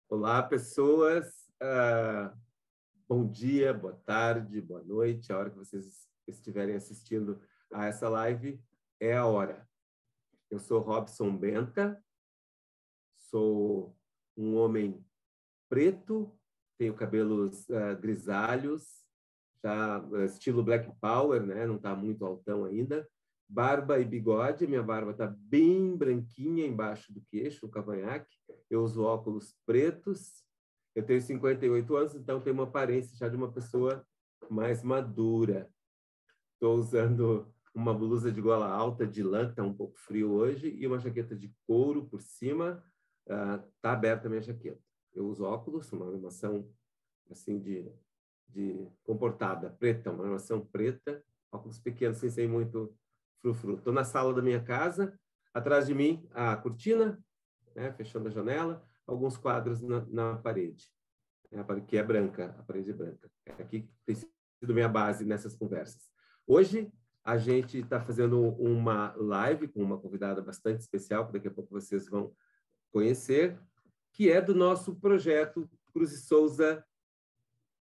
Olá, pessoas. Bom dia, boa tarde, boa noite. A hora que vocês estiverem assistindo a essa live é a hora. Eu sou Robson Benta, sou um homem preto, tenho cabelos grisalhos, já estilo Black Power, né? Não está muito altão ainda. Barba e bigode, minha barba está bem branquinha embaixo do queixo, no cavanhaque. Eu uso óculos pretos. Eu tenho 58 anos, então tenho uma aparência já de uma pessoa mais madura. Estou usando uma blusa de gola alta de lã, que está um pouco frio hoje, e uma jaqueta de couro por cima. Está aberta a minha jaqueta. Eu uso óculos, uma armação assim de comportada, preta, uma armação preta, óculos pequenos, sem ser muito frufru. Estou na sala da minha casa, atrás de mim a cortina, né, fechando a janela, alguns quadros na parede, né, que é branca, a parede é branca. Aqui tem sido minha base nessas conversas. Hoje a gente está fazendo uma live com uma convidada bastante especial, que daqui a pouco vocês vão conhecer, que é do nosso projeto Cruz e Souza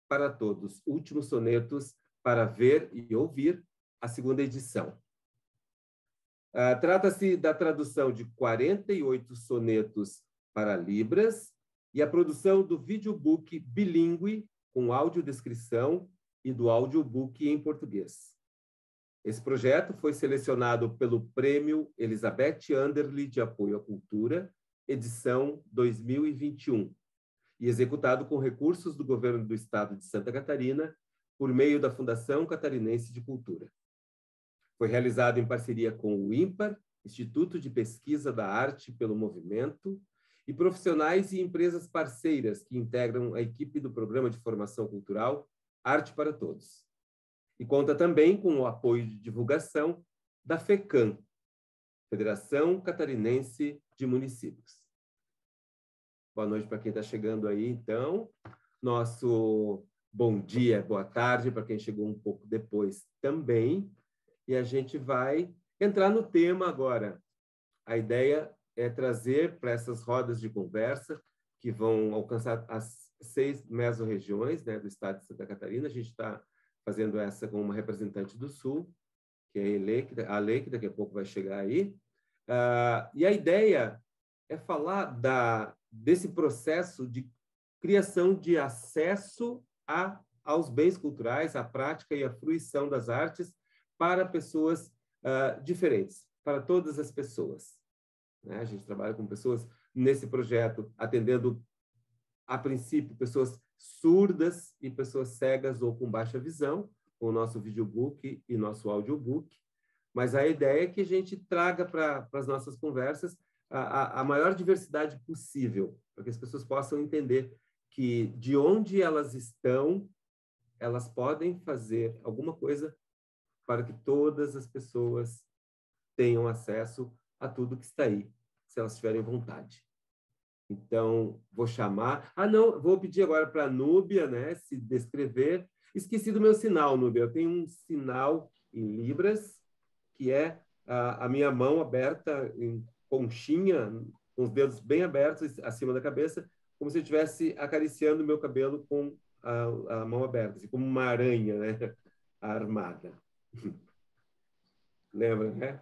para Todos, Últimos Sonetos para Ver e Ouvir, a segunda edição. Trata-se da tradução de 48 sonetos para Libras e a produção do videobook bilíngue com audiodescrição e do audiobook em português. Esse projeto foi selecionado pelo Prêmio Elizabeth Anderle de Apoio à Cultura, edição 2021, e executado com recursos do Governo do Estado de Santa Catarina por meio da Fundação Catarinense de Cultura. Foi realizado em parceria com o IMPAR, Instituto de Pesquisa da Arte pelo Movimento, e profissionais e empresas parceiras que integram a equipe do Programa de Formação Cultural Arte para Todos. E conta também com o apoio de divulgação da FECAM, Federação Catarinense de Municípios. Boa noite para quem está chegando aí, então. Nosso bom dia, boa tarde para quem chegou um pouco depois também. E a gente vai entrar no tema agora. A ideia é trazer para essas rodas de conversa, que vão alcançar as 6 mesorregiões, né, do estado de Santa Catarina. A gente está fazendo essa com uma representante do Sul, que é a Lê, que daqui a pouco vai chegar aí. E a ideia é falar desse processo de criação de acesso aos bens culturais, à prática e à fruição das artes para pessoas diferentes, para todas as pessoas. Né? A gente trabalha com pessoas nesse projeto, atendendo, a princípio, pessoas surdas e pessoas cegas ou com baixa visão, com o nosso videobook e nosso audiobook. Mas a ideia é que a gente traga para as nossas conversas a maior diversidade possível, para que as pessoas possam entender que, de onde elas estão, elas podem fazer alguma coisa para que todas as pessoas tenham acesso a tudo que está aí, se elas tiverem vontade. Então, vou chamar... não, vou pedir agora para a Núbia, né, se descrever. Esqueci do meu sinal, Núbia. Eu tenho um sinal em Libras, que é a minha mão aberta em conchinha, com os dedos bem abertos acima da cabeça, como se eu estivesse acariciando o meu cabelo com a mão aberta, assim, como uma aranha, né, armada. Lembra, né?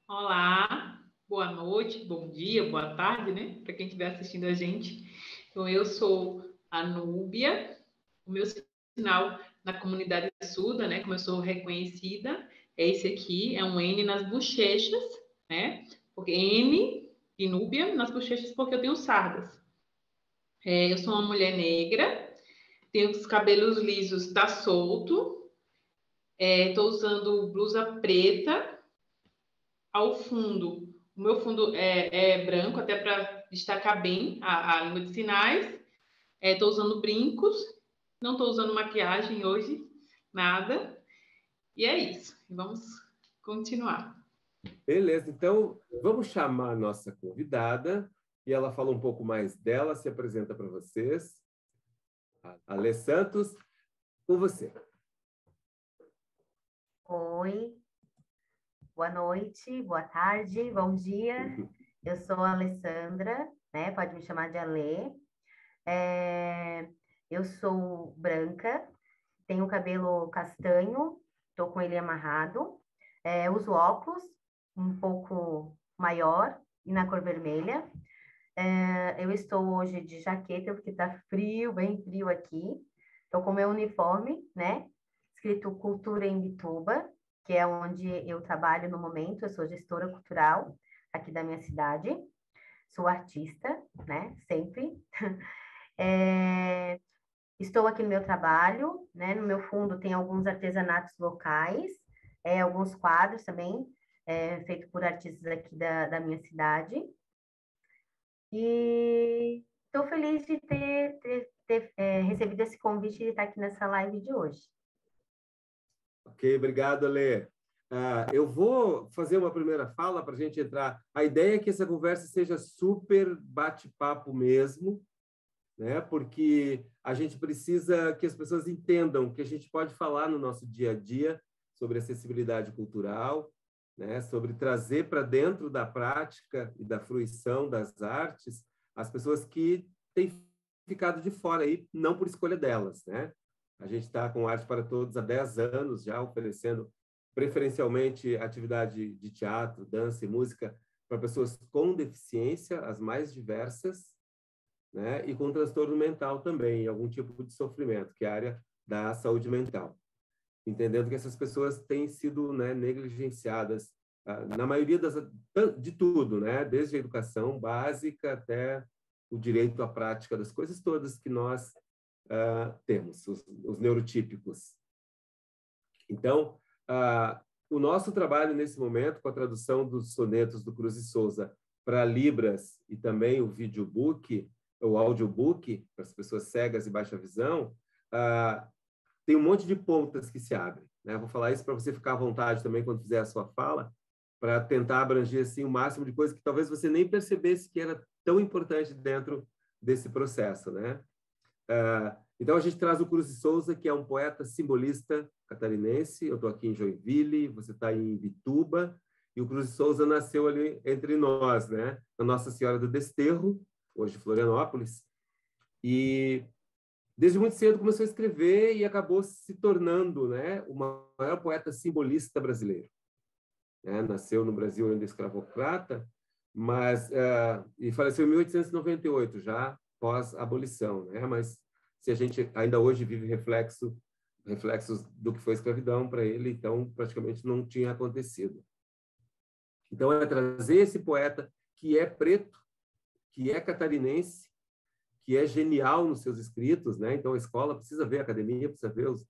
Olá, boa noite, bom dia, boa tarde, né? Para quem estiver assistindo a gente. Então, eu sou a Núbia, o meu sinal na comunidade surda, né? Como eu sou reconhecida, é esse aqui, é um N nas bochechas, né? Porque N de Núbia nas bochechas, porque eu tenho sardas. Eu sou uma mulher negra, tenho os cabelos lisos, tá solto, tô usando blusa preta. Ao fundo, o meu fundo é branco, até para destacar bem a língua de sinais. Estou usando brincos, não estou usando maquiagem hoje, nada. E é isso. Vamos continuar. Beleza, então vamos chamar a nossa convidada e ela fala um pouco mais dela, se apresenta para vocês. Alê Santos, com você. Oi, boa noite, boa tarde, bom dia. Eu sou a Alessandra, né? Pode me chamar de Alê. Eu sou branca, tenho cabelo castanho, estou com ele amarrado. Uso óculos, um pouco maior e na cor vermelha. Eu estou hoje de jaqueta, porque está frio, bem frio aqui. Estou com meu uniforme, né? Escrito Cultura em Bituba, que é onde eu trabalho no momento. Eu sou gestora cultural aqui da minha cidade. Sou artista, né? Sempre. Estou aqui no meu trabalho, né? No meu fundo tem alguns artesanatos locais, alguns quadros também, feito por artistas aqui da minha cidade. E estou feliz de ter recebido esse convite de estar aqui nessa live de hoje. Ok, obrigado, Alê. Eu vou fazer uma primeira fala para a gente entrar. A ideia é que essa conversa seja super bate-papo mesmo, né? Porque a gente precisa que as pessoas entendam que a gente pode falar no nosso dia a dia sobre acessibilidade cultural, né? Sobre trazer para dentro da prática e da fruição das artes as pessoas que têm ficado de fora aí, não por escolha delas, né? A gente está com Arte para Todos há 10 anos já, oferecendo preferencialmente atividade de teatro, dança e música para pessoas com deficiência, as mais diversas, né? E com transtorno mental também, algum tipo de sofrimento, que é a área da saúde mental. Entendendo que essas pessoas têm sido, né, negligenciadas na maioria de tudo, né? Desde a educação básica até o direito à prática das coisas todas que nós temos, os neurotípicos. Então, o nosso trabalho nesse momento, com a tradução dos sonetos do Cruz e Souza para Libras e também o videobook, o audiobook, para as pessoas cegas e baixa visão, tem um monte de pontas que se abrem, né? Vou falar isso para você ficar à vontade também quando fizer a sua fala, para tentar abranger assim, o máximo de coisa que talvez você nem percebesse que era tão importante dentro desse processo, né? Então, a gente traz o Cruz de Souza, que é um poeta simbolista catarinense. Eu estou aqui em Joinville, você está em Bituba, e o Cruz de Souza nasceu ali entre nós, né? Na Nossa Senhora do Desterro, hoje Florianópolis, e desde muito cedo começou a escrever e acabou se tornando, né, o maior poeta simbolista brasileiro. Nasceu no Brasil ainda escravocrata, mas e faleceu em 1898, já pós-abolição, né? Mas se a gente ainda hoje vive reflexos do que foi escravidão para ele, então praticamente não tinha acontecido. Então é trazer esse poeta que é preto, que é catarinense, que é genial nos seus escritos, né? Então a escola precisa ver, a academia precisa ver, os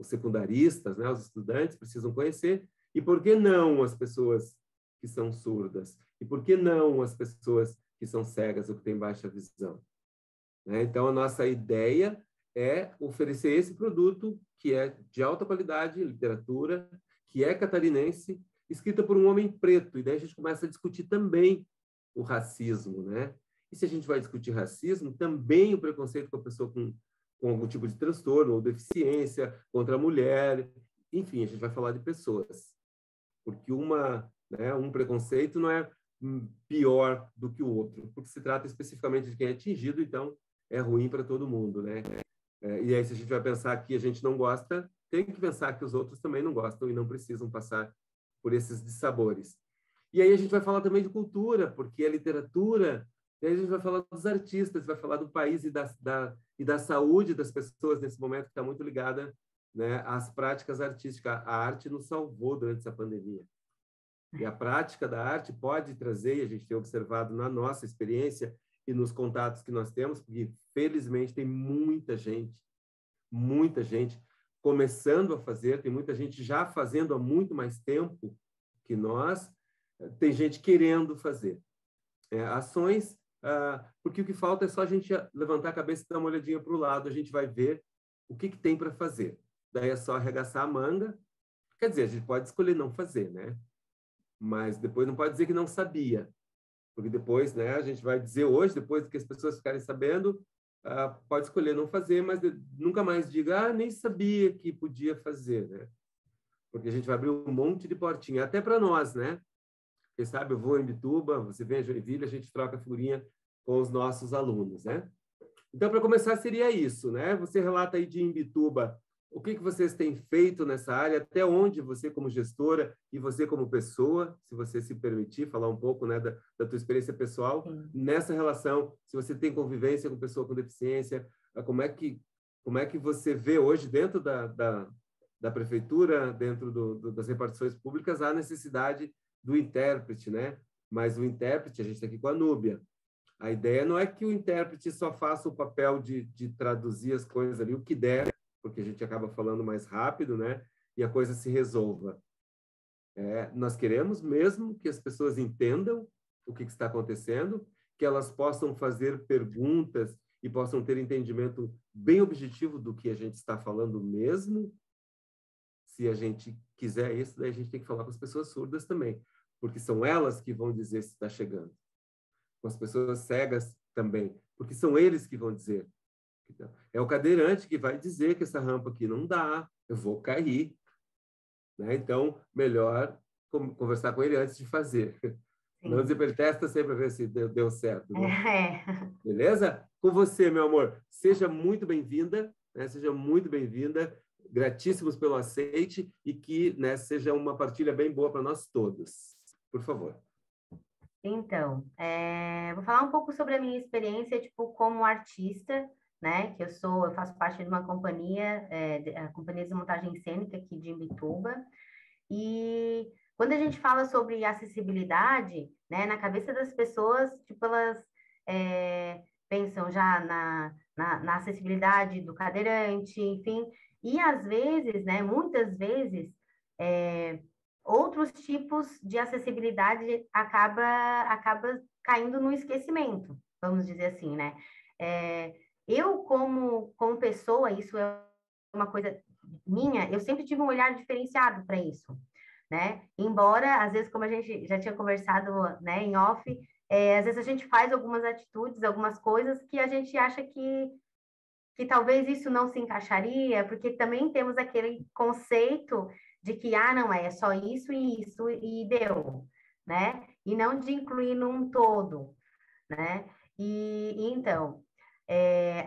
secundaristas, né? Os estudantes precisam conhecer. E por que não as pessoas que são surdas? E por que não as pessoas que são cegas ou que têm baixa visão? Né? Então a nossa ideia é oferecer esse produto que é de alta qualidade, literatura, que é catarinense, escrita por um homem preto. E daí a gente começa a discutir também o racismo, né? E se a gente vai discutir racismo, também o preconceito com a pessoa com algum tipo de transtorno ou deficiência, contra a mulher, enfim, a gente vai falar de pessoas. Porque um preconceito não é pior do que o outro, porque se trata especificamente de quem é atingido, então é ruim para todo mundo, né? E aí, se a gente vai pensar que a gente não gosta, tem que pensar que os outros também não gostam e não precisam passar por esses dissabores. E aí a gente vai falar também de cultura, porque a literatura, e aí a gente vai falar dos artistas, vai falar do país e da saúde das pessoas nesse momento que está muito ligada, né, às práticas artísticas. A arte nos salvou durante essa pandemia. E a prática da arte pode trazer, e a gente tem observado na nossa experiência e nos contatos que nós temos, porque felizmente tem muita gente começando a fazer, tem muita gente já fazendo há muito mais tempo que nós, tem gente querendo fazer ações, porque o que falta é só a gente levantar a cabeça e dar uma olhadinha para o lado, a gente vai ver o que tem para fazer. Daí é só arregaçar a manga. Quer dizer, a gente pode escolher não fazer, né? Mas depois não pode dizer que não sabia, porque depois, né, a gente vai dizer hoje, depois que as pessoas ficarem sabendo, pode escolher não fazer, mas nunca mais diga, nem sabia que podia fazer, né? Porque a gente vai abrir um monte de portinha, até para nós, né? Quem sabe eu vou em Bituba, você vem a Joinville, a gente troca figurinha com os nossos alunos, né? Então, para começar, seria isso, né? Você relata aí de Imbituba o que vocês têm feito nessa área, até onde você como gestora e você como pessoa, se você se permitir falar um pouco, né, da tua experiência pessoal, nessa relação, se você tem convivência com pessoa com deficiência, como é que você vê hoje dentro da prefeitura, dentro das repartições públicas, a necessidade do intérprete, né? Mas o intérprete, a gente está aqui com a Núbia. A ideia não é que o intérprete só faça o papel de traduzir as coisas ali, o que der, porque a gente acaba falando mais rápido, né? E a coisa se resolva. Nós queremos mesmo que as pessoas entendam o que está acontecendo, que elas possam fazer perguntas e possam ter entendimento bem objetivo do que a gente está falando mesmo. Se a gente quiser isso, daí a gente tem que falar com as pessoas surdas também, porque são elas que vão dizer se está chegando. Com as pessoas cegas também, porque são eles que vão dizer. É o cadeirante que vai dizer que essa rampa aqui não dá, eu vou cair. Né? Então, melhor conversar com ele antes de fazer. Sim. Não dizer para ele, testa sempre para ver se deu certo. Né? Beleza? Com você, meu amor. Seja muito bem-vinda, né? Seja muito bem-vinda. Gratíssimos pelo aceite e que, né, seja uma partilha bem boa para nós todos. Por favor. Então, vou falar um pouco sobre a minha experiência, tipo, como artista, né? Que eu faço parte de uma companhia, a Companhia de Montagem Cênica aqui de Imbituba. E quando a gente fala sobre acessibilidade, né? Na cabeça das pessoas, tipo, elas pensam já na acessibilidade do cadeirante, enfim. E às vezes, né? Muitas vezes, outros tipos de acessibilidade acaba caindo no esquecimento, vamos dizer assim, né? Eu, como pessoa, isso é uma coisa minha, eu sempre tive um olhar diferenciado para isso, né? Embora, às vezes, como a gente já tinha conversado, né, em off, às vezes a gente faz algumas atitudes, algumas coisas que a gente acha que talvez isso não se encaixaria, porque também temos aquele conceito de que, não, é só isso e deu, né? E não de incluir num todo, né? E então,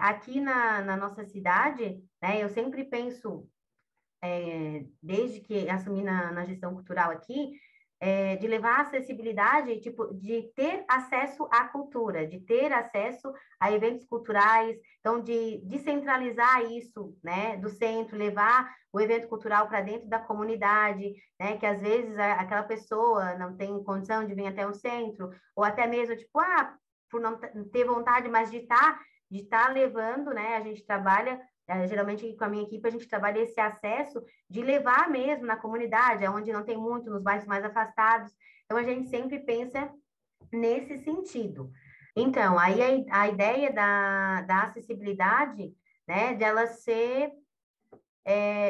aqui na nossa cidade, né, eu sempre penso, desde que assumi na gestão cultural aqui, de levar a acessibilidade, tipo, de ter acesso à cultura, de ter acesso a eventos culturais, então, de descentralizar isso, né, do centro, levar o evento cultural para dentro da comunidade, né, que às vezes aquela pessoa não tem condição de vir até o centro, ou até mesmo, tipo, por não ter vontade, mas de estar levando, né, a gente trabalha geralmente com a minha equipe a gente trabalha esse acesso de levar mesmo na comunidade, onde não tem muito, nos bairros mais afastados. Então, a gente sempre pensa nesse sentido. Então, aí a ideia da acessibilidade, né, dela ser,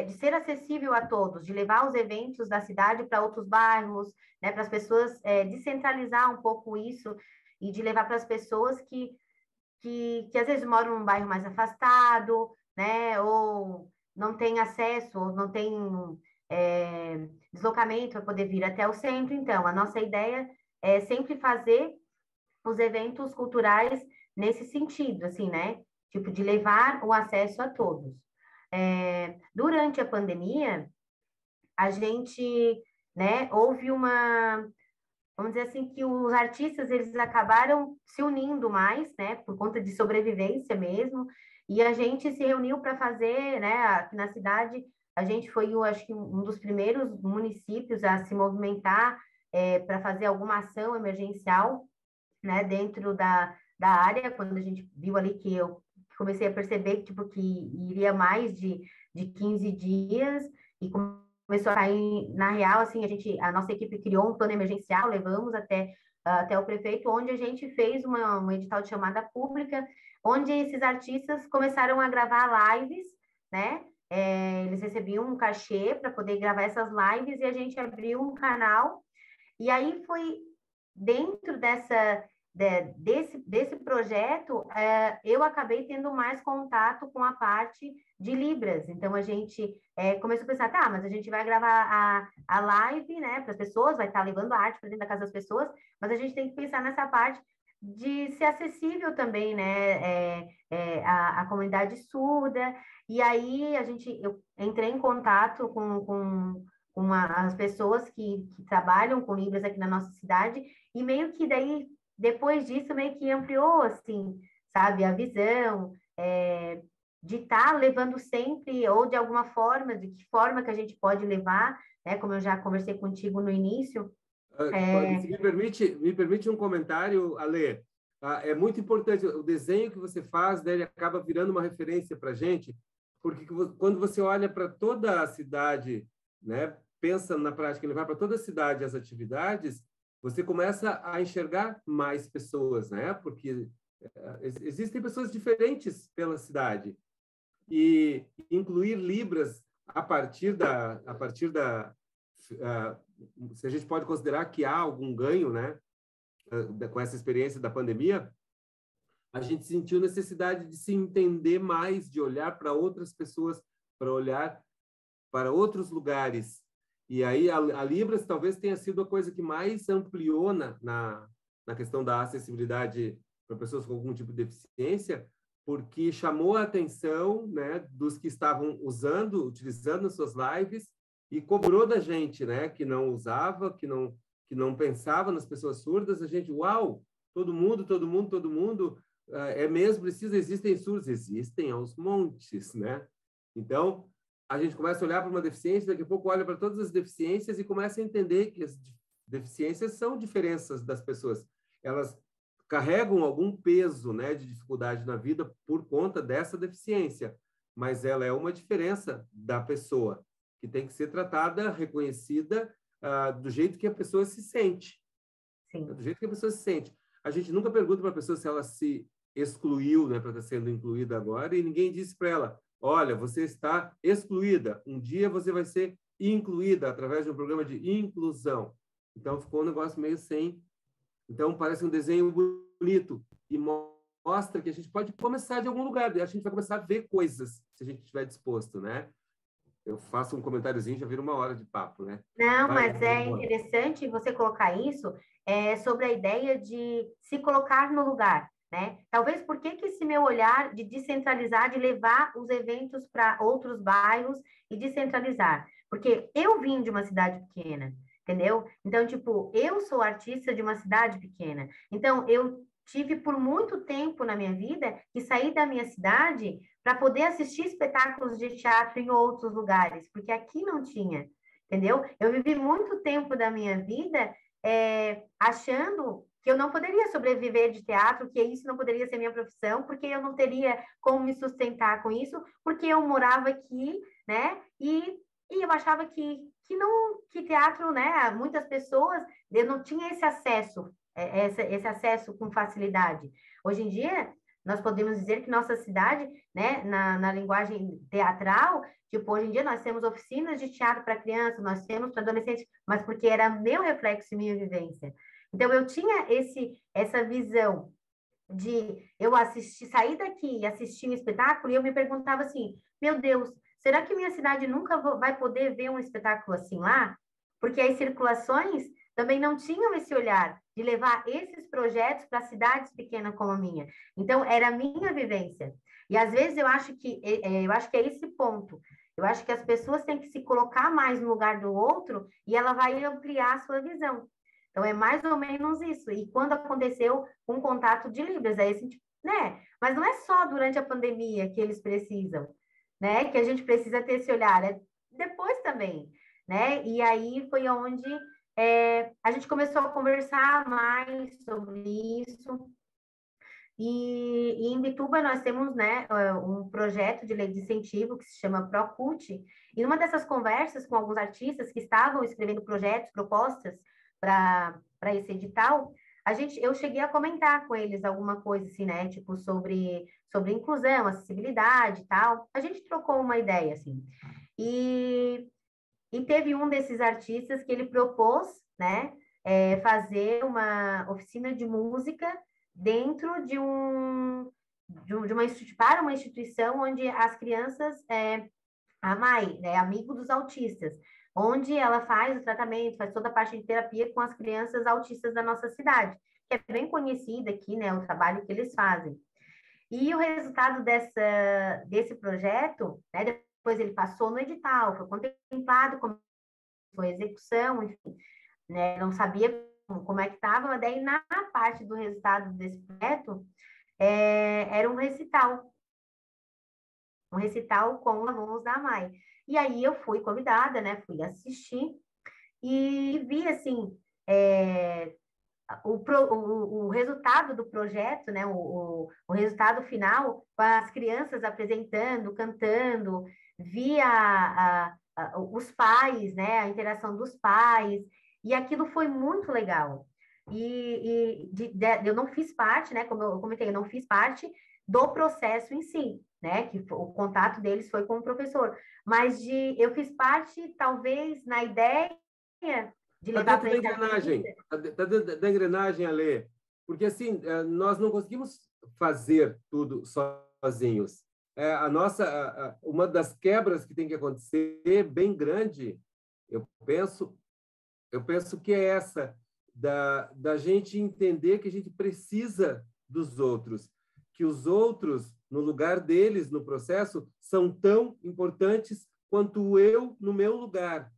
de ser acessível a todos, de levar os eventos da cidade para outros bairros, né, para as pessoas descentralizar um pouco isso e de levar para as pessoas que às vezes moram num bairro mais afastado, né? Ou não tem acesso, ou não tem deslocamento para poder vir até o centro. Então, a nossa ideia é sempre fazer os eventos culturais nesse sentido, assim, né? Tipo, de levar o acesso a todos. Durante a pandemia, a gente, né, houve vamos dizer assim, que os artistas, eles acabaram se unindo mais, né, por conta de sobrevivência mesmo, e a gente se reuniu para fazer, né, aqui na cidade, a gente foi, eu acho que um dos primeiros municípios a se movimentar para fazer alguma ação emergencial, né, dentro da área, quando a gente viu ali que eu comecei a perceber tipo, que iria mais de 15 dias, e começou a cair, na real, assim, a nossa equipe criou um plano emergencial, levamos até o prefeito, onde a gente fez um edital de chamada pública, onde esses artistas começaram a gravar lives, né? Eles recebiam um cachê para poder gravar essas lives e a gente abriu um canal. E aí foi dentro desse projeto, eu acabei tendo mais contato com a parte de Libras. Então, a gente começou a pensar, tá, mas a gente vai gravar a live, né, para as pessoas, vai estar levando a arte para dentro da casa das pessoas, mas a gente tem que pensar nessa parte de ser acessível também, né, a comunidade surda. E aí eu entrei em contato com as pessoas que trabalham com Libras aqui na nossa cidade, e meio que daí, depois disso, meio que ampliou, assim, sabe, a visão, de estar levando sempre, ou de alguma forma, de que forma que a gente pode levar, né, como eu já conversei contigo no início. Se me permite um comentário, Ale. É muito importante, o desenho que você faz, né, ele acaba virando uma referência para a gente, porque quando você olha para toda a cidade, né, pensa na prática, levar para toda a cidade as atividades, você começa a enxergar mais pessoas, né? Porque existem pessoas diferentes pela cidade. E incluir Libras a partir da se a gente pode considerar que há algum ganho, né, com essa experiência da pandemia, a gente sentiu necessidade de se entender mais, de olhar para outras pessoas, para olhar para outros lugares. E aí a Libras talvez tenha sido a coisa que mais ampliou na questão da acessibilidade para pessoas com algum tipo de deficiência, porque chamou a atenção, né, dos que estavam utilizando as suas lives, e cobrou da gente, né, que não usava, que não pensava nas pessoas surdas. A gente, uau, todo mundo, é mesmo, existem surdos? Existem aos montes, né? Então, a gente começa a olhar para uma deficiência, daqui a pouco olha para todas as deficiências e começa a entender que as deficiências são diferenças das pessoas. Elas carregam algum peso, né, de dificuldade na vida por conta dessa deficiência, mas ela é uma diferença da pessoa, que tem que ser tratada, reconhecida, do jeito que a pessoa se sente. Sim. Do jeito que a pessoa se sente. A gente nunca pergunta para a pessoa se ela se excluiu, né, para estar sendo incluída agora, e ninguém disse para ela, olha, você está excluída, um dia você vai ser incluída através de um programa de inclusão. Então, ficou um negócio meio sem. Então, parece um desenho bonito e mostra que a gente pode começar de algum lugar, a gente vai começar a ver coisas, se a gente estiver disposto, né? Eu faço um comentáriozinho, já vira uma hora de papo, né? Não, Vai, mas é interessante você colocar isso sobre a ideia de se colocar no lugar, né? Talvez por que esse meu olhar de descentralizar, de levar os eventos para outros bairros e descentralizar? Porque eu vim de uma cidade pequena, entendeu? Então, tipo, eu sou artista de uma cidade pequena. Então, eu tive por muito tempo na minha vida que sair da minha cidade para poder assistir espetáculos de teatro em outros lugares, porque aqui não tinha, entendeu? Eu vivi muito tempo da minha vida achando que eu não poderia sobreviver de teatro, que isso não poderia ser minha profissão, porque eu não teria como me sustentar com isso, porque eu morava aqui, né? E eu achava que teatro, né? Muitas pessoas, eu não tinha esse acesso, esse acesso com facilidade. Hoje em dia, nós podemos dizer que nossa cidade, né, na linguagem teatral, tipo, hoje em dia nós temos oficinas de teatro para crianças, nós temos para adolescentes, mas porque era meu reflexo e minha vivência. Então, eu tinha essa visão de eu sair daqui e assistir um espetáculo, e eu me perguntava assim, meu Deus, será que minha cidade nunca vai poder ver um espetáculo assim lá? Porque as circulações também não tinham esse olhar de levar esses projetos para cidades pequenas como a minha. Então, era a minha vivência. E às vezes eu acho que é esse ponto. Eu acho que as pessoas têm que se colocar mais no lugar do outro e ela vai ampliar a sua visão. Então, é mais ou menos isso. E quando aconteceu um contato de Libras, aí assim, tipo, né? Mas não é só durante a pandemia que eles precisam, né? Que a gente precisa ter esse olhar, é depois também, né? E aí foi onde a gente começou a conversar mais sobre isso. E em Bituba nós temos, né, um projeto de lei de incentivo que se chama Procult. E numa dessas conversas com alguns artistas que estavam escrevendo projetos, propostas para esse edital, eu cheguei a comentar com eles alguma coisa assim, né, tipo sobre inclusão, acessibilidade e tal. A gente trocou uma ideia assim. E teve um desses artistas que ele propôs, né, fazer uma oficina de música dentro para uma instituição onde as crianças, a MAI, né, Amigo dos Autistas, onde ela faz o tratamento, faz toda a parte de terapia com as crianças autistas da nossa cidade, que é bem conhecida aqui, né, o trabalho que eles fazem. E o resultado desse projeto, né, depois ele passou no edital, foi contemplado como foi a execução, enfim, né, não sabia como é que estava, mas daí na parte do resultado desse projeto, era um recital com alunos da AMAI. E aí eu fui convidada, né, fui assistir e vi, assim, o resultado do projeto, né, o resultado final, com as crianças apresentando, cantando, via os pais, né, a interação dos pais, e aquilo foi muito legal. Eu não fiz parte, né, como eu comentei, eu não fiz parte do processo em si, né, que o contato deles foi com o professor, mas eu fiz parte, talvez, na ideia de Está levar dentro para da esse engrenagem, artista. está dentro da engrenagem, Alê, porque assim, nós não conseguimos fazer tudo sozinhos. Uma das quebras que tem que acontecer, bem grande, eu penso que é essa, da gente entender que a gente precisa dos outros, que os outros, no lugar deles, no processo, são tão importantes quanto eu no meu lugar.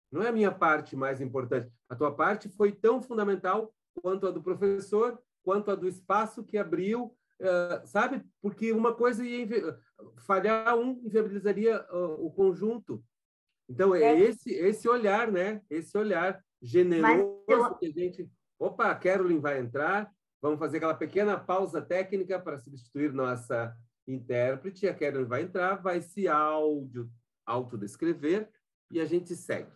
Não é a minha parte mais importante. A tua parte foi tão fundamental quanto a do professor, quanto a do espaço que abriu, sabe? Porque uma coisa falhar inviabilizaria o conjunto. Então, é esse olhar, né? Esse olhar generoso que a gente... Opa, a Caroline vai entrar, vamos fazer aquela pequena pausa técnica para substituir nossa intérprete. A Caroline vai entrar, vai se autodescrever e a gente segue.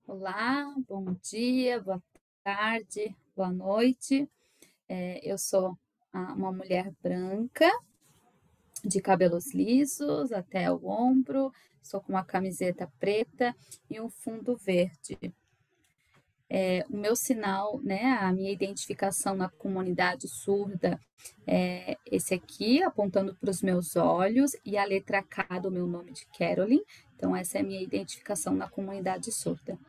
Olá, bom dia, boa tarde, boa noite. Eu sou uma mulher branca, de cabelos lisos até o ombro, sou com uma camiseta preta e um fundo verde. O meu sinal, né, a minha identificação na comunidade surda é esse aqui, apontando para os meus olhos, e a letra K do meu nome de Caroline. Então, essa é a minha identificação na comunidade surda.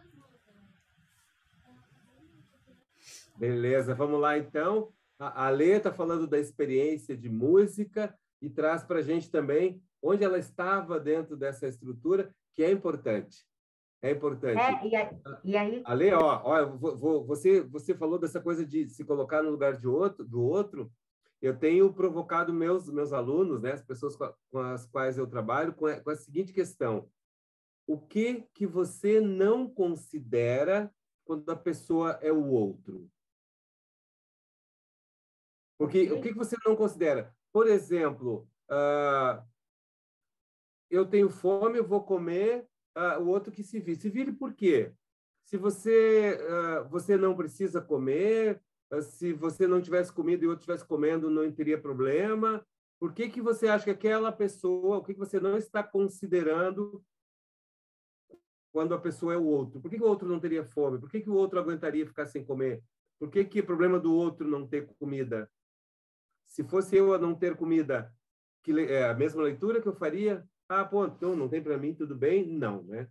Beleza, vamos lá então. A Lê está falando da experiência de música e traz para a gente também onde ela estava dentro dessa estrutura, que é importante. É importante. E aí... Ale, você falou dessa coisa de se colocar no lugar do outro. Eu tenho provocado meus alunos, né, as pessoas com as quais eu trabalho, com a seguinte questão: o que você não considera quando a pessoa é o outro? Porque o que você não considera? Por exemplo, eu tenho fome, eu vou comer, o outro que se vire. Se vire por quê? Se você não precisa comer, se você não tivesse comido e o outro estivesse comendo, não teria problema. Por que você acha que aquela pessoa, o que você não está considerando quando a pessoa é o outro? Por que o outro não teria fome? Por que o outro aguentaria ficar sem comer? Por que o problema do outro não ter comida? Se fosse eu a não ter comida, que é a mesma leitura que eu faria? Pô, então não tem para mim, tudo bem? Não, né?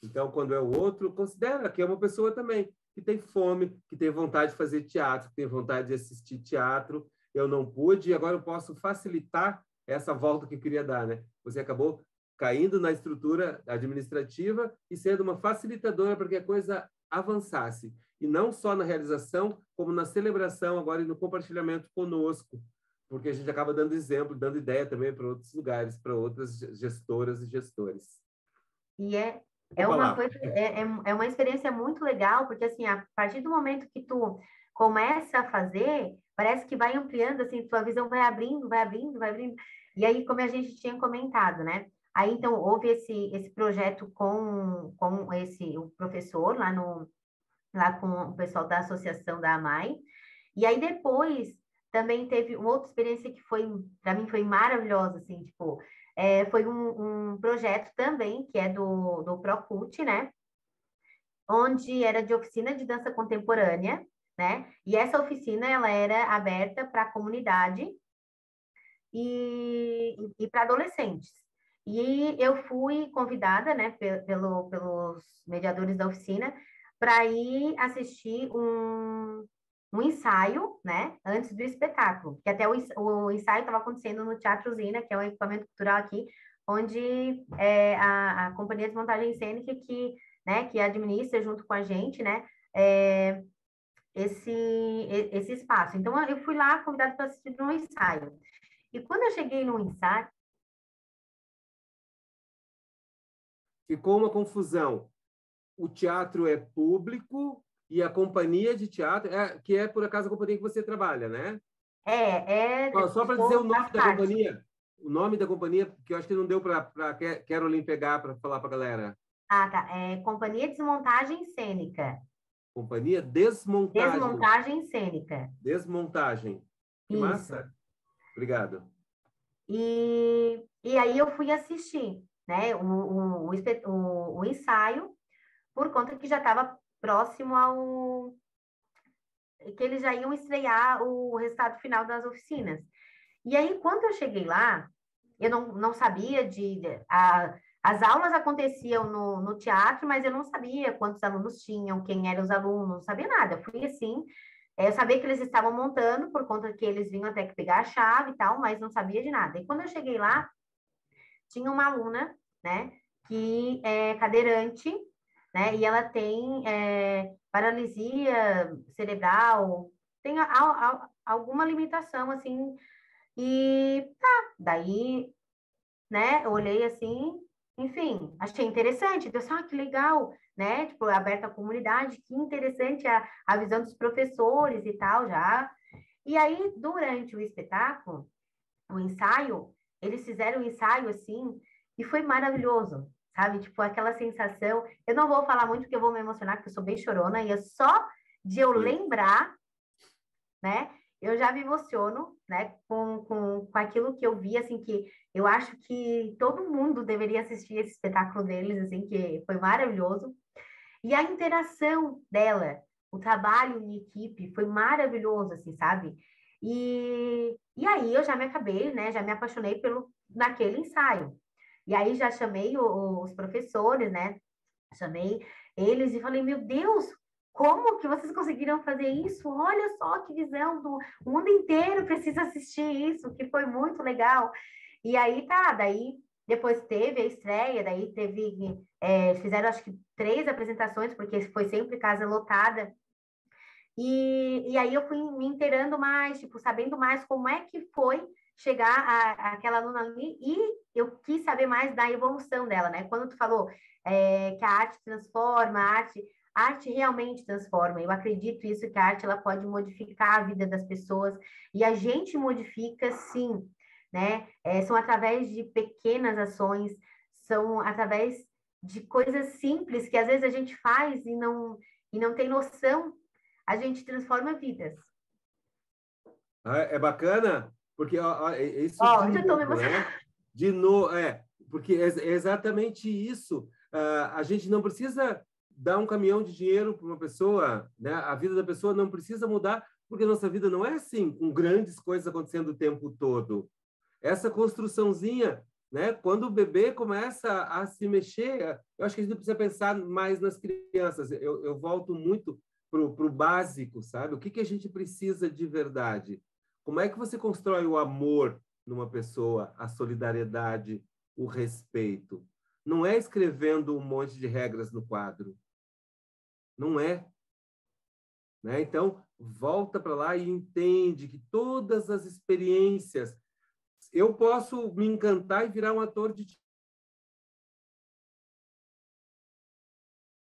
Então, quando é o outro, considera que é uma pessoa também que tem fome, que tem vontade de fazer teatro, que tem vontade de assistir teatro. Eu não pude, e agora eu posso facilitar essa volta que eu queria dar, né? Você acabou caindo na estrutura administrativa e sendo uma facilitadora para que a coisa avançasse. E não só na realização, como na celebração agora e no compartilhamento conosco, porque a gente acaba dando exemplo, dando ideia também para outros lugares, para outras gestoras e gestores. E é uma experiência muito legal, porque assim, a partir do momento que tu começa a fazer, parece que vai ampliando, assim, tua visão vai abrindo, vai abrindo, vai abrindo. E aí, como a gente tinha comentado, né? Aí, então, houve esse projeto com o professor lá com o pessoal da associação da AMAI. E aí, depois, também teve uma outra experiência que foi, para mim, foi maravilhosa, assim, tipo, foi um projeto também, que é do Procult, né? Onde era de oficina de dança contemporânea, né? E essa oficina, ela era aberta para a comunidade e para adolescentes. E eu fui convidada, né, pelos mediadores da oficina, para ir assistir um ensaio, né, antes do espetáculo. Que até o ensaio estava acontecendo no Teatro Usina, que é um equipamento cultural aqui, onde a companhia de montagem cênica né, que administra junto com a gente, né, é, esse espaço. Então, eu fui lá convidada para assistir um ensaio. E quando eu cheguei no ensaio, ficou uma confusão. O teatro é público e a companhia de teatro, que é por acaso a companhia que você trabalha, né? Só para dizer o nome da companhia. O nome da companhia, que eu acho que não deu para Caroline pegar para falar para a galera. Ah, tá. É Companhia Desmontagem Cênica. Companhia Desmontagem. Desmontagem Cênica. Desmontagem. Que Isso. massa. Obrigado. E aí eu fui assistir, né, o ensaio, por conta que já estava próximo ao... que eles já iam estrear o resultado final das oficinas. E aí, quando eu cheguei lá, eu não sabia as aulas aconteciam no teatro, mas eu não sabia quantos alunos tinham, quem eram os alunos, não sabia nada. Eu fui assim, eu sabia que eles estavam montando, por conta que eles vinham até que pegar a chave e tal, mas não sabia de nada. E quando eu cheguei lá, tinha uma aluna, né, que é cadeirante, né, e ela tem paralisia cerebral, tem alguma limitação, assim, e tá, daí, né, eu olhei assim, enfim, achei interessante, então, que legal, né, tipo, aberta à comunidade, que interessante a visão dos professores e tal, já. E aí, durante o espetáculo, o ensaio, eles fizeram um ensaio assim, e foi maravilhoso, sabe? Tipo, aquela sensação. Eu não vou falar muito porque eu vou me emocionar, porque eu sou bem chorona, e é só de eu lembrar, né? Eu já me emociono, né? Com aquilo que eu vi, assim, que eu acho que todo mundo deveria assistir esse espetáculo deles, assim, que foi maravilhoso. E a interação dela, o trabalho em equipe foi maravilhoso, assim, sabe? E aí eu já me acabei, né? Já me apaixonei naquele ensaio. E aí já chamei os professores, né? Chamei eles e falei, meu Deus, como que vocês conseguiram fazer isso? Olha só que visão, o mundo inteiro precisa assistir isso, que foi muito legal. E aí tá, daí depois teve a estreia, daí fizeram acho que 3 apresentações, porque foi sempre casa lotada. E aí eu fui me inteirando mais, tipo, sabendo mais como é que foi chegar aquela aluna ali, e eu quis saber mais da evolução dela, né? Quando tu falou que a arte transforma, a arte realmente transforma. Eu acredito isso, que a arte ela pode modificar a vida das pessoas, e a gente modifica sim, né? São através de pequenas ações, são através de coisas simples que às vezes a gente faz e não tem noção, a gente transforma vidas. É bacana, porque isso Já estou me novo, emocionando. né? De novo, porque é exatamente isso. A gente não precisa dar um caminhão de dinheiro para uma pessoa, né? A vida da pessoa não precisa mudar, porque a nossa vida não é assim, com grandes coisas acontecendo o tempo todo. Essa construçãozinha, né? Quando o bebê começa a se mexer, eu acho que a gente precisa pensar mais nas crianças. Eu volto muito para o básico, sabe? O que a gente precisa de verdade? Como é que você constrói o amor numa pessoa, a solidariedade, o respeito? Não é escrevendo um monte de regras no quadro. Não é. Né? Então, volta para lá e entende que todas as experiências... Eu posso me encantar e virar um ator de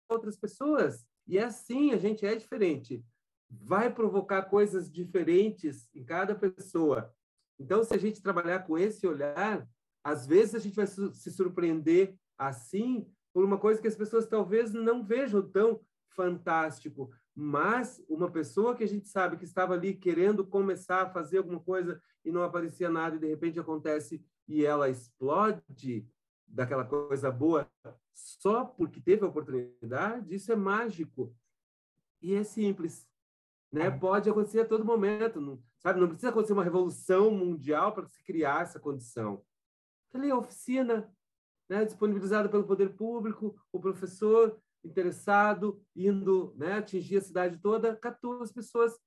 outras pessoas. E é assim, a gente é diferente. Vai provocar coisas diferentes em cada pessoa. Então, se a gente trabalhar com esse olhar, às vezes a gente vai se surpreender assim por uma coisa que as pessoas talvez não vejam tão fantástico, mas uma pessoa que a gente sabe que estava ali querendo começar a fazer alguma coisa e não aparecia nada e de repente acontece e ela explode daquela coisa boa só porque teve a oportunidade, isso é mágico e é simples. Né? Pode acontecer a todo momento, não, sabe? Não precisa acontecer uma revolução mundial para se criar essa condição. Ali, a oficina, né, disponibilizada pelo poder público, o professor interessado, indo, né, atingir a cidade toda, captou as pessoas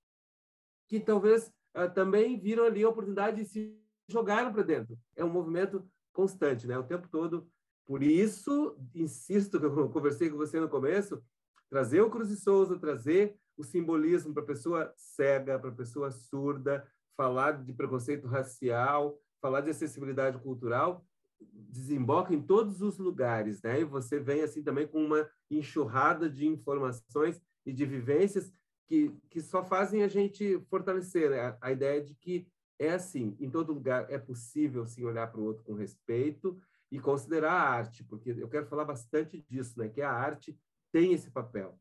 que talvez também viram ali a oportunidade de se jogaram para dentro. É um movimento constante, né, o tempo todo. Por isso, insisto, que eu conversei com você no começo, trazer o Cruz de Souza, trazer o simbolismo para a pessoa cega, para a pessoa surda, falar de preconceito racial, falar de acessibilidade cultural, desemboca em todos os lugares, né? E você vem assim também com uma enxurrada de informações e de vivências que só fazem a gente fortalecer, né? A ideia de que é assim, em todo lugar é possível sim olhar para o outro com respeito e considerar a arte, porque eu quero falar bastante disso, né? Que a arte tem esse papel.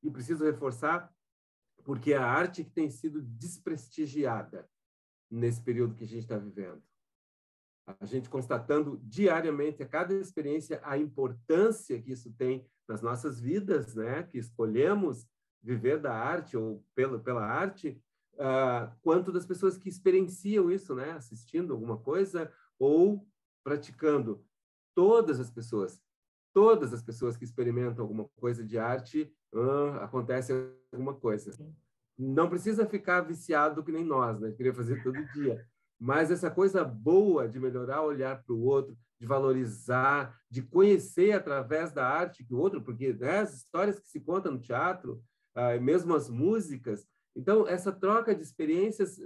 E preciso reforçar, porque é a arte que tem sido desprestigiada nesse período que a gente está vivendo. A gente constatando diariamente, a cada experiência, a importância que isso tem nas nossas vidas, né? Que escolhemos viver da arte ou pela arte, quanto das pessoas que experienciam isso, né? Assistindo alguma coisa ou praticando. Todas as pessoas que experimentam alguma coisa de arte, acontece alguma coisa. Não precisa ficar viciado que nem nós, né? Queria fazer todo dia. Mas essa coisa boa de melhorar, olhar para o outro, de valorizar, de conhecer através da arte que o outro, porque, né, as histórias que se contam no teatro, mesmo as músicas. Então, essa troca de experiências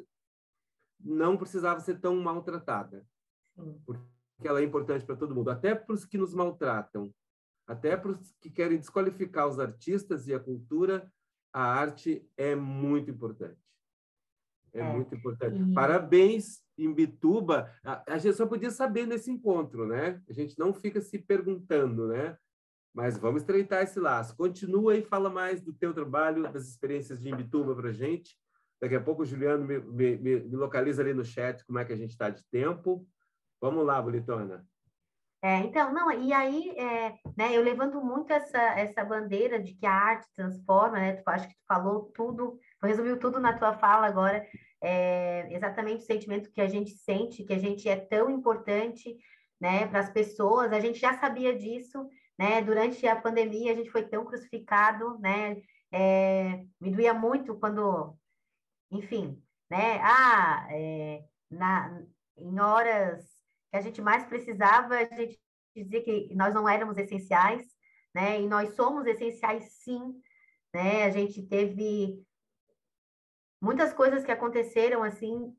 não precisava ser tão maltratada, porque ela é importante para todo mundo, até para os que nos maltratam, até para os que querem desqualificar os artistas e a cultura. A arte é muito importante. É muito importante. Parabéns, Imbituba. A gente só podia saber nesse encontro, né? A gente não fica se perguntando, né? Mas vamos estreitar esse laço. Continua e fala mais do teu trabalho, das experiências de Imbituba para a gente. Daqui a pouco o Juliano me localiza ali no chat como é que a gente está de tempo. Vamos lá, Bonitona. Então, não, e aí, né, eu levanto muito essa bandeira de que a arte transforma, né? Acho que tu falou tudo, tu resumiu tudo na tua fala agora, exatamente o sentimento que a gente sente, que a gente é tão importante, né, para as pessoas. A gente já sabia disso, né? Durante a pandemia a gente foi tão crucificado, né? Me doía muito quando, enfim, né? Em horas que a gente mais precisava, a gente dizia que nós não éramos essenciais, né? E nós somos essenciais, sim, né? A gente teve muitas coisas que aconteceram, assim,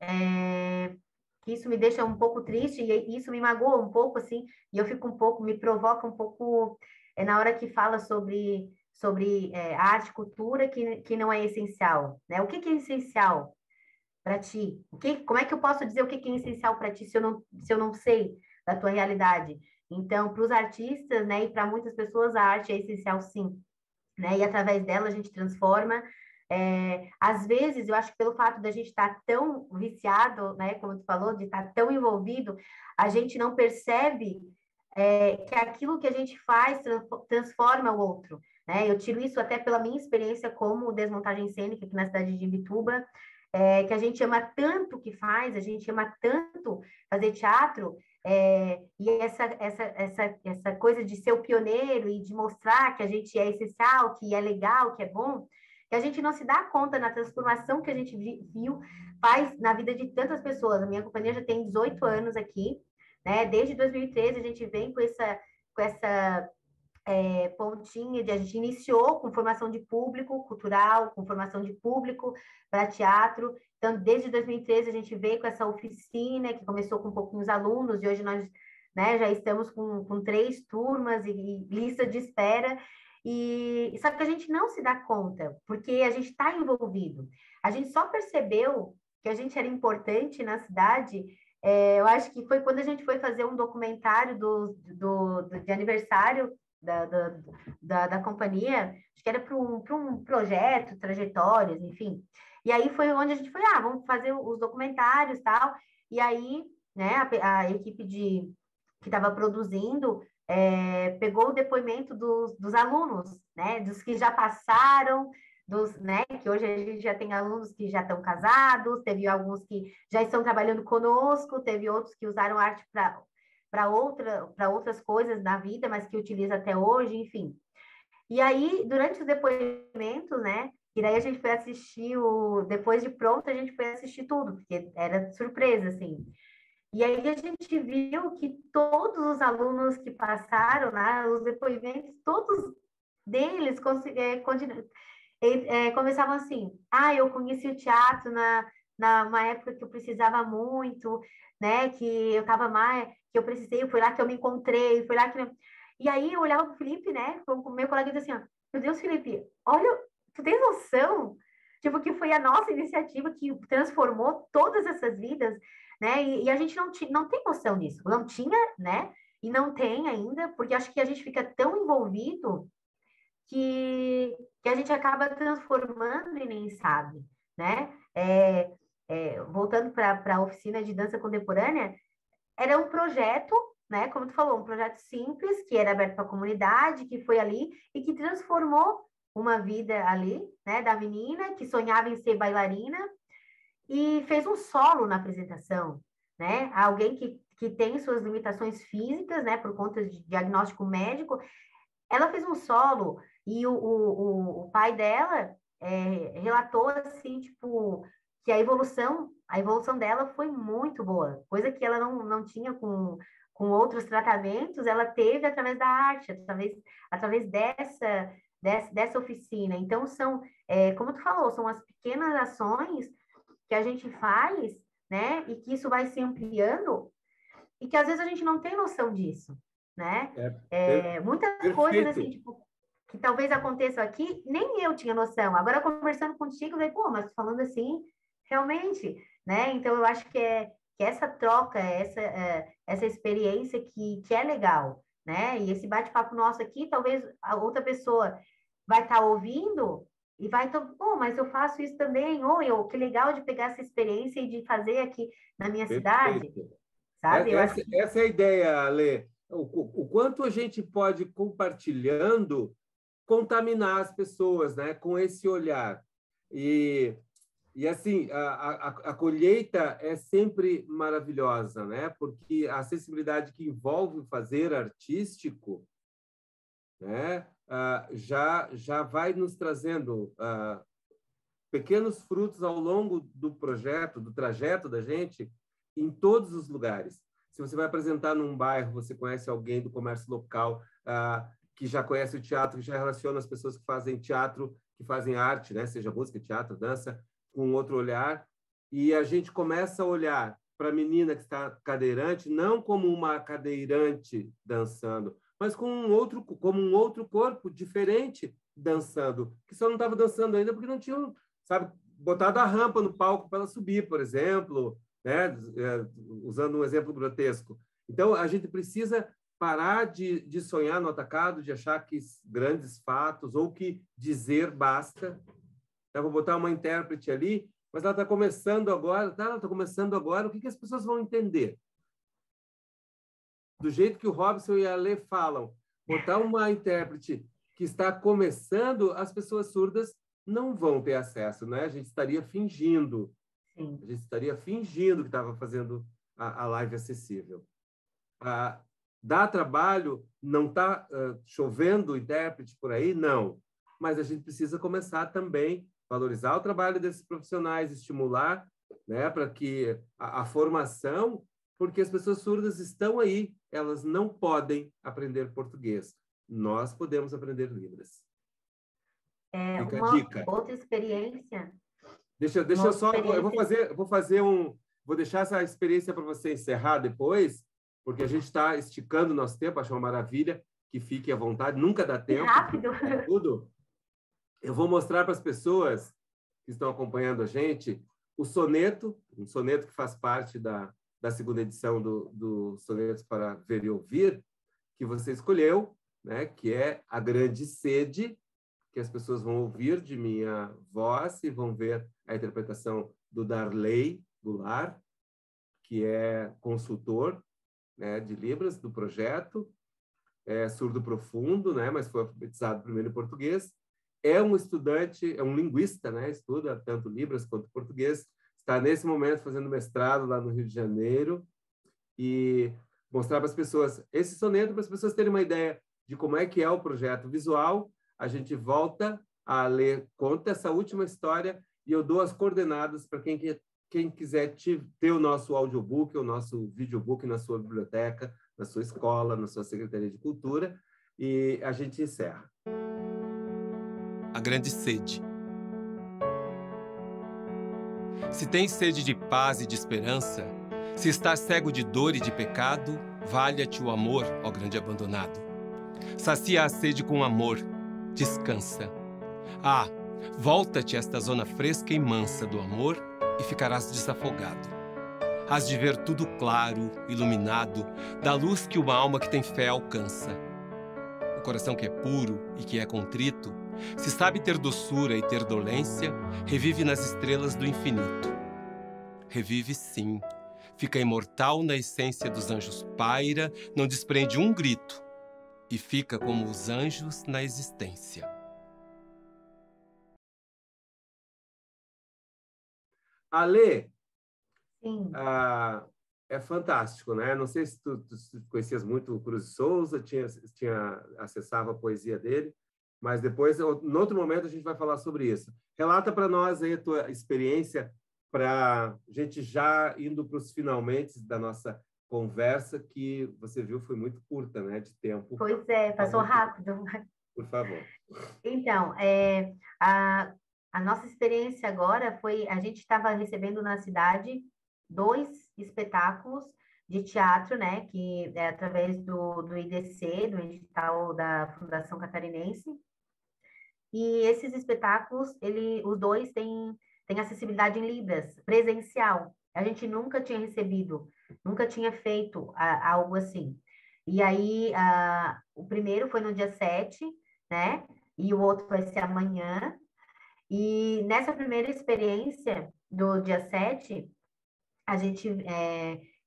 que isso me deixa um pouco triste e isso me magoa um pouco, assim, e eu fico um pouco, me provoca um pouco na hora que fala sobre arte, cultura, que não é essencial, né? O que é essencial para ti? Como é que eu posso dizer o que é essencial para ti se eu não sei da tua realidade? Então, para os artistas, né, e para muitas pessoas, a arte é essencial, sim, né? E através dela a gente transforma. Às vezes, eu acho que pelo fato da gente estar tão viciado, né, como tu falou, de estar tão envolvido, a gente não percebe que aquilo que a gente faz transforma o outro, né? Eu tiro isso até pela minha experiência como desmontagem cênica aqui na cidade de Imbituba, que a gente ama tanto o que faz, a gente ama tanto fazer teatro, e essa coisa de ser o pioneiro e de mostrar que a gente é essencial, que é legal, que é bom, que a gente não se dá conta na transformação que a gente viu, faz na vida de tantas pessoas. A minha companhia já tem 18 anos aqui, né? Desde 2013 a gente vem com essa pontinha, a gente iniciou com formação de público cultural, com formação de público para teatro. Então, desde 2013 a gente veio com essa oficina, que começou com pouquinhos alunos, e hoje nós, né, já estamos com 3 turmas e lista de espera. Só que a gente não se dá conta, porque a gente está envolvido. A gente só percebeu que a gente era importante na cidade. Eu acho que foi quando a gente foi fazer um documentário de aniversário da companhia, acho que era para um projeto, trajetórias, enfim. E aí foi onde a gente foi, vamos fazer os documentários e tal. E aí, né, a equipe que estava produzindo pegou o depoimento dos alunos, né, dos que já passaram, né, que hoje a gente já tem alunos que já estão casados, teve alguns que já estão trabalhando conosco, teve outros que usaram arte para outras coisas na vida, mas que utiliza até hoje, enfim. E aí, durante os depoimentos, né? E daí a gente foi assistir depois de pronto, a gente foi assistir tudo, porque era surpresa, assim. E aí a gente viu que todos os alunos que passaram, né, os depoimentos, todos deles começavam assim: eu conheci o teatro numa época que eu precisava muito, né, que eu estava mais, que eu precisei, foi lá que eu me encontrei, foi lá que... E aí eu olhava para o Felipe, né, o meu colega, e dizia assim: meu Deus, Felipe, olha, tu tens noção? Tipo, que foi a nossa iniciativa que transformou todas essas vidas, né? E a gente não tem noção disso. Não tinha, né? E não tem ainda, porque acho que a gente fica tão envolvido que a gente acaba transformando e nem sabe, né? Voltando para a oficina de dança contemporânea, era um projeto, né? Como tu falou, um projeto simples, que era aberto para a comunidade, que foi ali e que transformou uma vida ali, né? Da menina que sonhava em ser bailarina e fez um solo na apresentação, né? Alguém que tem suas limitações físicas, né? Por conta de diagnóstico médico, ela fez um solo e o pai dela relatou assim, tipo, que a evolução dela foi muito boa, coisa que ela não tinha com outros tratamentos, ela teve através da arte, através dessa oficina. Então, como tu falou, são as pequenas ações que a gente faz, né? E que isso vai se ampliando e que às vezes a gente não tem noção disso, né? Muitas coisas assim, tipo, que talvez aconteçam aqui, nem eu tinha noção. Agora, conversando contigo, eu falei, pô, mas falando assim, realmente, né? Então, eu acho que essa troca, essa experiência que é legal, né? E esse bate-papo nosso aqui, talvez a outra pessoa vai estar ouvindo e vai, pô, mas eu faço isso também, que legal de pegar essa experiência e de fazer aqui na minha cidade, sabe? Essa é a ideia, Ale. O quanto a gente pode, compartilhando, contaminar as pessoas, né, com esse olhar. E assim, a colheita é sempre maravilhosa, né, porque a acessibilidade que envolve o fazer artístico, né, já vai nos trazendo pequenos frutos ao longo do projeto, do trajeto da gente, em todos os lugares. Se você vai apresentar num bairro, você conhece alguém do comércio local que já conhece o teatro, que já relaciona as pessoas que fazem teatro, que fazem arte, né? Seja música, teatro, dança, com outro olhar. E a gente começa a olhar para a menina que está cadeirante, não como uma cadeirante dançando, mas como um outro corpo diferente dançando, que só não estava dançando ainda porque não tinham, sabe, botado a rampa no palco para ela subir, por exemplo, né? Usando um exemplo grotesco. Então, a gente precisa parar de sonhar no atacado, de achar que grandes fatos ou que dizer basta. Eu vou botar uma intérprete ali, mas ela está começando agora, ela está começando agora, o que as pessoas vão entender? Do jeito que o Robson e a Lê falam, botar uma intérprete que está começando, as pessoas surdas não vão ter acesso, né? A gente estaria fingindo. Sim. A gente estaria fingindo que estava fazendo a live acessível. Dá trabalho? Não está chovendo intérprete por aí? Não. Mas a gente precisa começar também a valorizar o trabalho desses profissionais, estimular, né, para que a formação, porque as pessoas surdas estão aí, elas não podem aprender português. Nós podemos aprender Libras. Fica a dica. Outra experiência. Vou deixar essa experiência para você encerrar depois, porque a gente está esticando o nosso tempo, acho uma maravilha, que fique à vontade, nunca dá tempo. Rápido. Tudo. Eu vou mostrar para as pessoas que estão acompanhando a gente um soneto que faz parte da segunda edição do Sonetos para Ver e Ouvir, que você escolheu, né, que é A Grande Sede, que as pessoas vão ouvir de minha voz e vão ver a interpretação do Darley Goulart, que é consultor, né, de Libras do projeto, é surdo profundo, né, mas foi alfabetizado primeiro em português, é um estudante, é um linguista, né, estuda tanto Libras quanto português, está nesse momento fazendo mestrado lá no Rio de Janeiro, e mostrar para as pessoas esse soneto, para as pessoas terem uma ideia de como é que é o projeto visual. A gente volta a ler, conta essa última história e eu dou as coordenadas para quem quiser ter o nosso audiobook, o nosso videobook na sua biblioteca, na sua escola, na sua Secretaria de Cultura, e a gente encerra. A grande sede. Se tens sede de paz e de esperança, se estás cego de dor e de pecado, valha-te o amor, ó grande abandonado. Sacia a sede com amor, descansa. Ah, volta-te a esta zona fresca e mansa do amor e ficarás desafogado. Hás de ver tudo claro, iluminado, da luz que uma alma que tem fé alcança. O coração que é puro e que é contrito, se sabe ter doçura e ter dolência, revive nas estrelas do infinito. Revive sim, fica imortal na essência dos anjos paira, não desprende um grito, e fica como os anjos na existência. Ale, Sim. É fantástico, né? Não sei se tu conhecias muito o Cruz de Souza, acessava a poesia dele, mas depois, em outro momento, a gente vai falar sobre isso. Relata para nós aí a tua experiência, para a gente já indo para os finalmente da nossa conversa, que você viu foi muito curta, né, de tempo. Pois é, passou rápido. Por favor. Então, a nossa experiência agora foi, a gente estava recebendo na cidade 2 espetáculos de teatro, né, que é através do IDC, do edital da Fundação Catarinense. E esses espetáculos, os 2 têm acessibilidade em Libras, presencial. A gente nunca tinha recebido, nunca tinha feito algo assim. E aí, o primeiro foi no dia 7, né? E o outro vai ser amanhã. E nessa primeira experiência do dia 7, a gente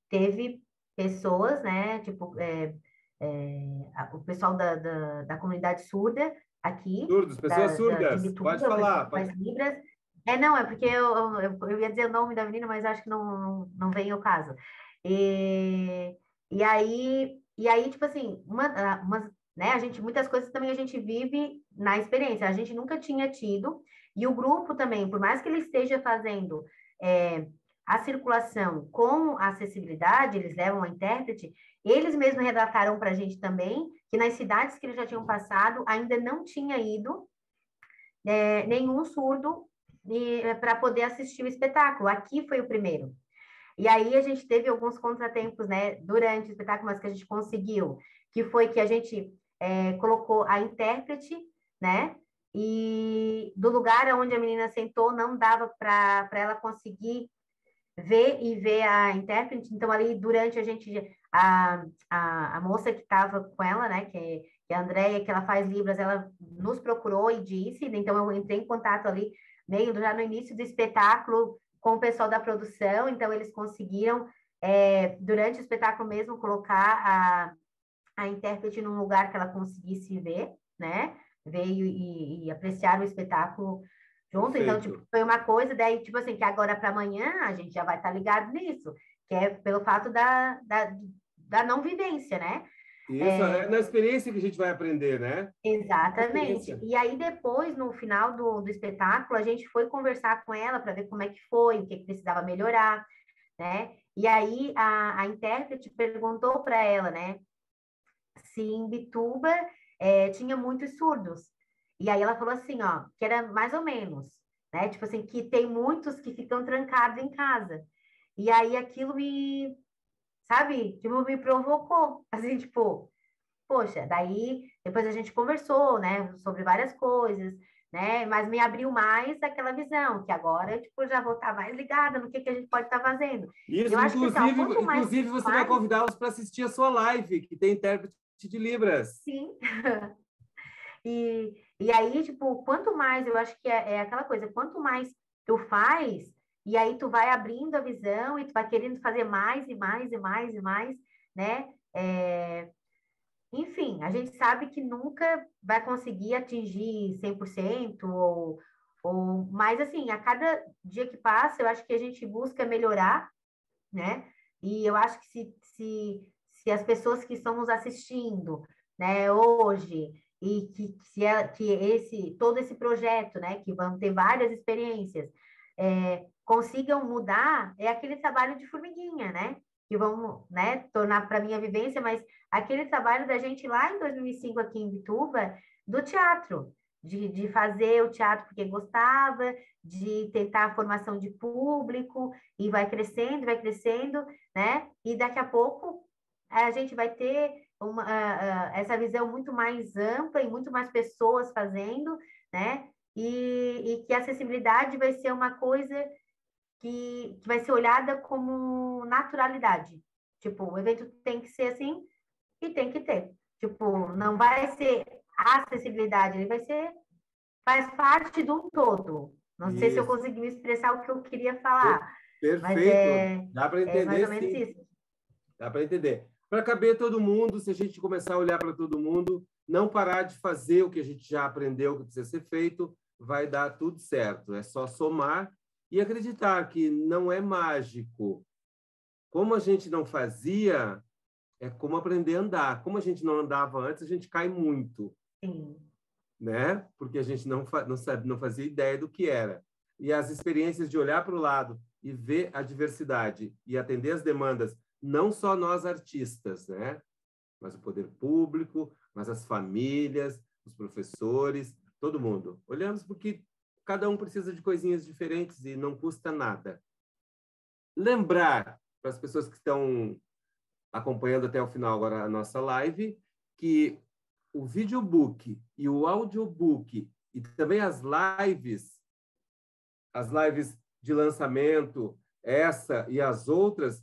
teve pessoas, né? Tipo, o pessoal da comunidade surda aqui. Surdos, pessoas surdas. de Bituba, Pode falar. Faz Libras. Não, é porque eu ia dizer o nome da menina, mas acho que não vem ao caso. E aí, tipo assim, né, muitas coisas também a gente vive na experiência, a gente nunca tinha tido, e o grupo também, por mais que ele esteja fazendo a circulação com a acessibilidade, eles levam a intérprete, eles mesmos relataram para a gente também que nas cidades que eles já tinham passado, ainda não tinha ido nenhum surdo para poder assistir o espetáculo. Aqui foi o primeiro. E aí a gente teve alguns contratempos, né, durante o espetáculo, mas que a gente conseguiu, que foi que a gente colocou a intérprete, né, e do lugar onde a menina sentou não dava para ela conseguir ver a intérprete. Então ali durante a moça que estava com ela, né, que é a Andréia, que ela faz Libras, ela nos procurou e disse, então eu entrei em contato ali meio já no início do espetáculo com o pessoal da produção, então eles conseguiram, durante o espetáculo mesmo, colocar a intérprete num lugar que ela conseguisse ver, né? Veio e apreciar o espetáculo junto. Perfeito. Então, tipo, foi uma coisa, daí, tipo assim, que agora para amanhã a gente já vai estar ligado nisso, que é pelo fato da não vivência, né? Isso, é na experiência que a gente vai aprender, né? Exatamente. E aí, depois, no final do espetáculo, a gente foi conversar com ela para ver como é que foi, o que precisava melhorar, né? E aí, a intérprete perguntou para ela, né, se em Bituba tinha muitos surdos. E aí ela falou assim, ó, que era mais ou menos, né? Tipo assim, que tem muitos que ficam trancados em casa. E aí aquilo sabe, tipo, me provocou, assim, tipo, poxa, daí depois a gente conversou, né, sobre várias coisas, né, mas me abriu mais aquela visão, que agora, tipo, já vou estar mais ligada no que a gente pode estar fazendo. Isso, eu acho inclusive você vai convidá-los para assistir a sua live, que tem intérprete de Libras. Sim. E aí, tipo, quanto mais, eu acho que é aquela coisa, quanto mais tu faz, e aí tu vai abrindo a visão e tu vai querendo fazer mais e mais e mais e mais, né? Enfim, a gente sabe que nunca vai conseguir atingir 100% mas assim, a cada dia que passa, eu acho que a gente busca melhorar, né? E eu acho que se se as pessoas que estão nos assistindo, né, hoje, e todo esse projeto, né, que vão ter várias experiências, consigam mudar, é aquele trabalho de formiguinha, né? Que vamos, né, tornar para minha vivência, mas aquele trabalho da gente lá em 2005 aqui em Bituba, do teatro, de fazer o teatro porque gostava, de tentar a formação de público, e vai crescendo, né? E daqui a pouco a gente vai ter essa visão muito mais ampla e muito mais pessoas fazendo, né? E que a acessibilidade vai ser uma coisa que vai ser olhada como naturalidade. Tipo, o evento tem que ser assim e tem que ter. Tipo, não vai ser acessibilidade, ele faz parte de um todo. Não sei se eu consegui me expressar o que eu queria falar. Perfeito. Dá para entender, mais ou menos sim. Isso. Dá para entender. Para caber todo mundo, se a gente começar a olhar para todo mundo, não parar de fazer o que a gente já aprendeu que precisa ser feito, vai dar tudo certo. É só somar e acreditar que não é mágico. Como a gente não fazia, é como aprender a andar. Como a gente não andava antes, a gente cai muito. Sim. Né? Porque a gente não fazia ideia do que era. E as experiências de olhar para o lado e ver a diversidade e atender as demandas, não só nós artistas, né? Mas o poder público, mas as famílias, os professores, todo mundo. Olhamos porque cada um precisa de coisinhas diferentes e não custa nada. Lembrar para as pessoas que estão acompanhando até o final agora a nossa live, que o videobook e o audiobook e também as lives de lançamento, essa e as outras,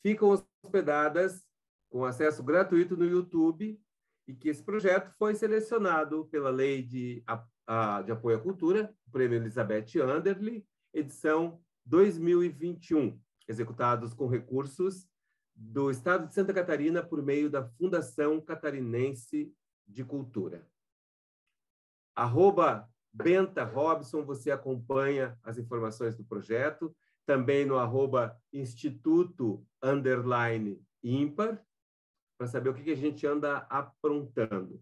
ficam hospedadas com acesso gratuito no YouTube, e que esse projeto foi selecionado pela Lei de Apoio à Cultura, o Prêmio Elizabeth Anderle, edição 2021, executados com recursos do Estado de Santa Catarina por meio da Fundação Catarinense de Cultura. @Benta Robson, você acompanha as informações do projeto, também no @Instituto_Ímpar, para saber o que a gente anda aprontando.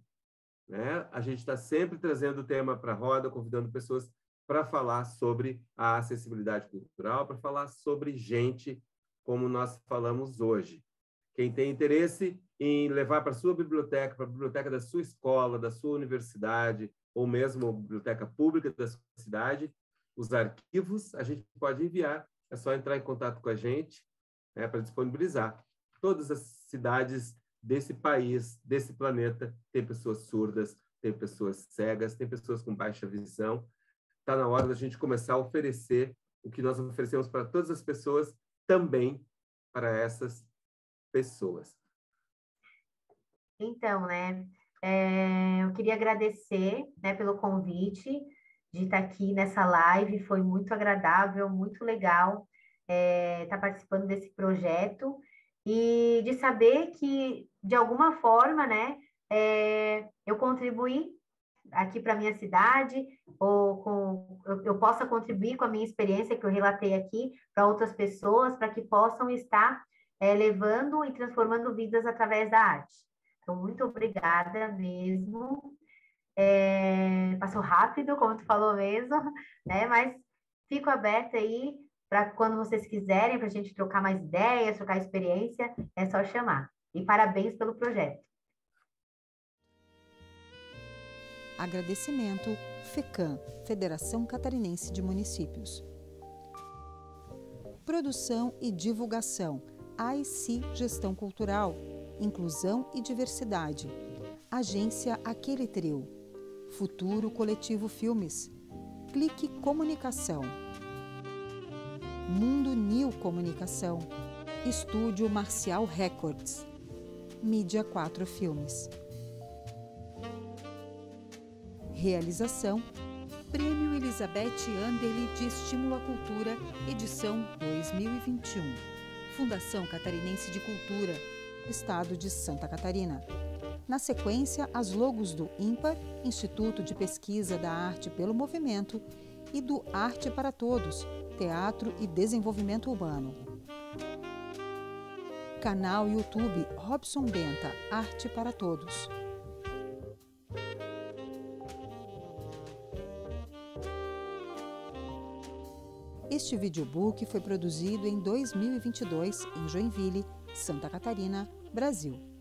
Né? A gente está sempre trazendo o tema para a roda, convidando pessoas para falar sobre a acessibilidade cultural, para falar sobre gente, como nós falamos hoje. Quem tem interesse em levar para a sua biblioteca, para a biblioteca da sua escola, da sua universidade, ou mesmo a biblioteca pública da sua cidade, os arquivos a gente pode enviar, é só entrar em contato com a gente, né, para disponibilizar. Todas as cidades desse país, desse planeta, tem pessoas surdas, tem pessoas cegas, tem pessoas com baixa visão. Está na hora da gente começar a oferecer o que nós oferecemos para todas as pessoas, também para essas pessoas. Então, né, eu queria agradecer, né, pelo convite de estar aqui nessa live, foi muito agradável, muito legal estar participando desse projeto e de saber que, de alguma forma, né, eu contribuí aqui para a minha cidade, ou eu possa contribuir com a minha experiência que eu relatei aqui para outras pessoas, para que possam estar levando e transformando vidas através da arte. Então, muito obrigada mesmo. Passou rápido, como tu falou mesmo, né? Mas fico aberta aí para quando vocês quiserem, para a gente trocar mais ideias, trocar experiência, é só chamar. E parabéns pelo projeto. Agradecimento FECAM, Federação Catarinense de Municípios. Produção e divulgação, AIC Gestão Cultural, Inclusão e Diversidade, Agência Aquele Trio, Futuro Coletivo Filmes, Clique Comunicação, Mundo New Comunicação, Estúdio Marcial Records, Mídia 4 Filmes. Realização: Prêmio Elizabeth Anderle de Estímulo à Cultura, edição 2021. Fundação Catarinense de Cultura, Estado de Santa Catarina. Na sequência, as logos do IMPAR, Instituto de Pesquisa da Arte pelo Movimento, e do Arte para Todos, Teatro e Desenvolvimento Urbano. Canal YouTube Robson Benta, Arte para Todos. Este videobook foi produzido em 2022 em Joinville, Santa Catarina, Brasil.